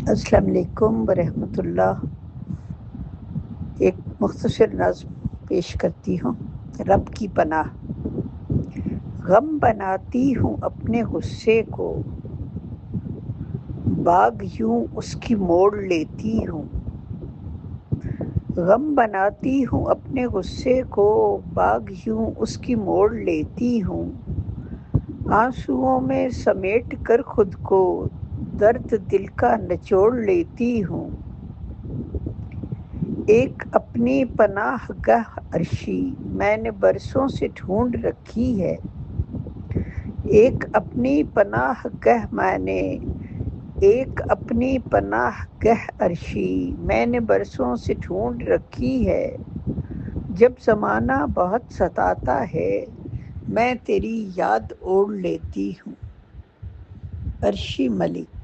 السلام علیکم ورحمۃ اللہ۔ ایک مختصر نظم پیش کرتی ہوں۔ رب کی پناہ۔ غم بناتی ہوں اپنے غصے کو، باغ یوں اس کی موڑ لیتی ہوں۔ غم بناتی ہوں اپنے غصے کو، باغ یوں اس کی موڑ لیتی ہوں۔ آنسوؤں میں سمیٹ کر خود کو، درد دل کا نچوڑ لیتی ہوں۔ ایک اپنی پناہ گاہ عرشی میں نے برسوں سے ڈھونڈ رکھی ہے۔ ایک اپنی پناہ گاہ عرشی میں نے برسوں سے ڈھونڈ رکھی ہے۔ جب زمانہ بہت ستاتا ہے، میں تیری یاد اوڑھ لیتی ہوں۔ عرشی ملک۔